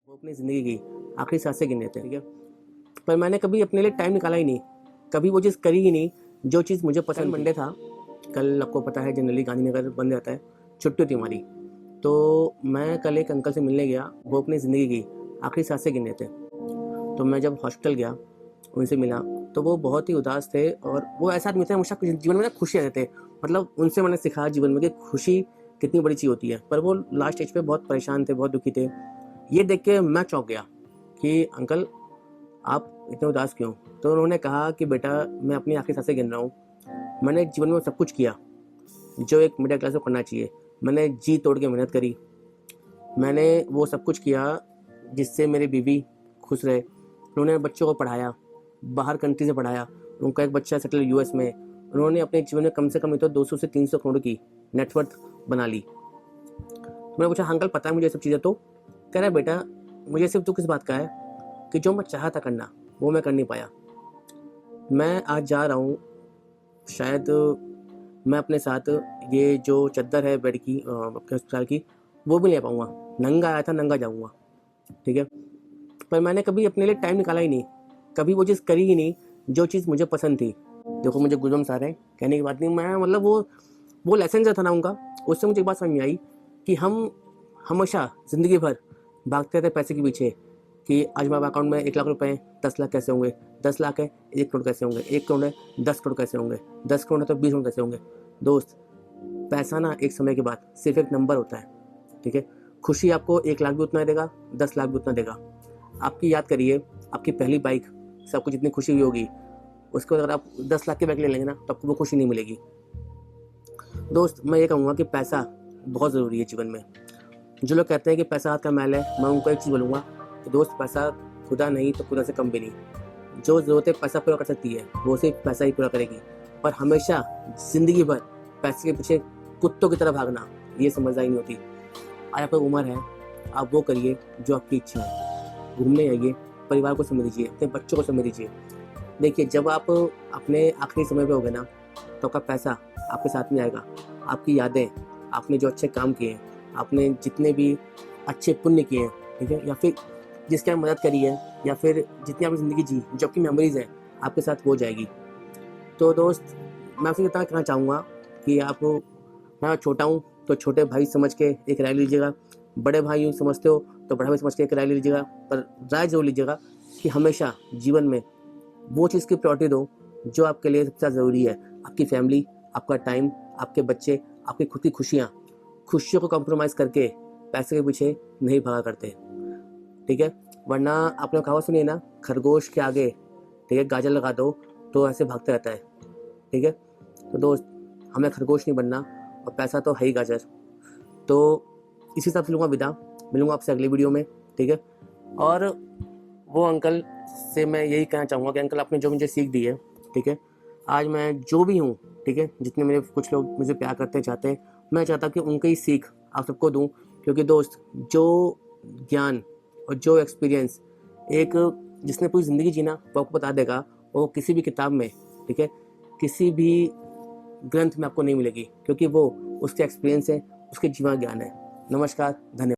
वो अपनी ज़िंदगी की आखिरी सांसें गिन रहे थे, ठीक है। पर मैंने कभी अपने लिए टाइम निकाला ही नहीं, कभी वो चीज़ करी ही नहीं जो चीज़ मुझे पसंद थी। मंडे था, कल आपको पता है जनरली गांधीनगर बंद रहता है, छुट्टी थी हमारी। तो मैं कल एक अंकल से मिलने गया, वो अपनी ज़िंदगी की आखिरी सांसें गिन रहे थे। तो मैं जब हॉस्पिटल गया, उनसे मिला, तो वो बहुत ही उदास थे और वो ऐसा आदमी थे हमेशा जीवन में ना खुशी रहते थे। मतलब उनसे मैंने सीखा जीवन में कि खुशी कितनी बड़ी चीज़ होती है। पर वो लास्ट स्टेज पे बहुत परेशान थे, बहुत दुखी थे। ये देख के मैं चौंक गया कि अंकल आप इतने उदास क्यों? तो उन्होंने कहा कि बेटा मैं अपनी आखिरी सांसें गिन रहा हूँ। मैंने जीवन में सब कुछ किया जो एक मिडिल क्लास को करना चाहिए। मैंने जी तोड़ के मेहनत करी, मैंने वो सब कुछ किया जिससे मेरी बीवी खुश रहे। उन्होंने बच्चों को पढ़ाया, बाहर कंट्री से पढ़ाया, उनका एक बच्चा सेटल यूएस में। उन्होंने अपने जीवन में कम से कम नहीं तो 200 से 300 करोड़ की नेटवर्थ बना ली। तो मैंने पूछा अंकल पता है मुझे ये सब चीज़ें? तो कह रहा बेटा मुझे सिर्फ तो किस बात का है कि जो मैं चाहा था करना वो मैं कर नहीं पाया। मैं आज जा रहा हूँ, शायद मैं अपने साथ ये जो चद्दर है बेड की अपने अस्पताल की वो भी ले पाऊँगा। नंगा आया था, नंगा जाऊँगा, ठीक है। पर मैंने कभी अपने लिए टाइम निकाला ही नहीं, कभी वो चीज़ करी ही नहीं जो चीज़ मुझे पसंद थी। देखो मुझे गूज़बम्प्स आ रहे हैं, कहने की बात नहीं, मैं मतलब वो लेसन जो था ना उनका, उससे मुझे एक बात समझ में आई कि हम हमेशा ज़िंदगी भर भागते थे पैसे के पीछे कि आज हमारे अकाउंट में 1 लाख रुपए हैं, 10 लाख कैसे होंगे, 10 लाख है 1 करोड़ कैसे होंगे, 1 करोड़ है 10 करोड़ कैसे होंगे, 10 करोड़ है तो 20 करोड़ कैसे होंगे। दोस्त पैसा ना एक समय के बाद सिर्फ एक नंबर होता है, ठीक है। खुशी आपको 1 लाख भी उतना देगा, 10 लाख भी उतना देगा। आपकी याद करिए, आपकी पहली बाइक से आपको जितनी खुशी हुई होगी, उसके बाद अगर आप 10 लाख की बाइक ले लेंगे ना तो आपको वो खुशी नहीं मिलेगी। दोस्त मैं ये कहूँगा कि पैसा बहुत ज़रूरी है जीवन में। जो लोग कहते हैं कि पैसा हाथ का मैल है, मैं उनको एक चीज़ बोलूँगा कि दोस्त पैसा खुदा नहीं तो खुदा से कम भी नहीं। जो ज़रूरतें पैसा पूरा कर सकती है वो सिर्फ पैसा ही पूरा करेगी। पर हमेशा ज़िंदगी भर पैसे के पीछे कुत्तों की तरह भागना, ये समझदारी नहीं होती। आज आपकी उम्र है, आप वो करिए जो आपकी इच्छा है। घूमने जाइए, परिवार को समय दीजिए, अपने बच्चों को समय दीजिए। देखिए जब आप अपने आखिरी समय पे होगे ना तो आपका पैसा आपके साथ नहीं आएगा, आपकी यादें, आपने जो अच्छे काम किए हैं, आपने जितने भी अच्छे पुण्य किए हैं, ठीक है, या फिर जिसकी आप मदद करी है, या फिर जितनी आपने ज़िंदगी जी, जो आपकी मेमोरीज़ है आपके साथ हो जाएगी। तो दोस्त मैं आपसे इतना कहना चाहूँगा कि आप, मैं छोटा हूँ तो छोटे भाई समझ के एक राय लीजिएगा, बड़े भाई यूँ समझते हो तो बड़ा भाई समझ के एक राय लीजिएगा। पर राय ज़रूर लीजिएगा कि हमेशा जीवन में वो चीज़ की प्रायोरिटी दो जो आपके लिए सबसे ज़्यादा ज़रूरी है। आपकी फैमिली, आपका टाइम, आपके बच्चे, आपकी खुद की खुशियाँ। खुशियों को कॉम्प्रोमाइज़ करके पैसे के पीछे नहीं भागा करते, ठीक है। वरना आपने कहावत सुनी है ना, खरगोश के आगे, ठीक है, गाजर लगा दो तो ऐसे भागता रहता है, ठीक है। तो दोस्त हमें खरगोश नहीं बनना और पैसा तो है ही गाजर। तो इसी हिसाब से लूँगा विदा, मिलूँगा आपसे अगली वीडियो में, ठीक है। और वो अंकल से मैं यही कहना चाहूँगा कि अंकल आपने जो मुझे सीख दी है, ठीक है, आज मैं जो भी हूँ, ठीक है, जितने मेरे कुछ लोग मुझे प्यार करते हैं, चाहते हैं, मैं चाहता कि उनकी ही सीख आप सबको दूँ। क्योंकि दोस्त जो ज्ञान और जो एक्सपीरियंस एक जिसने पूरी ज़िंदगी जीना वो आपको बता देगा, वो किसी भी किताब में, ठीक है, किसी भी ग्रंथ में आपको नहीं मिलेगी, क्योंकि वो उसके एक्सपीरियंस है, उसके जीवन ज्ञान है। नमस्कार, धन्यवाद।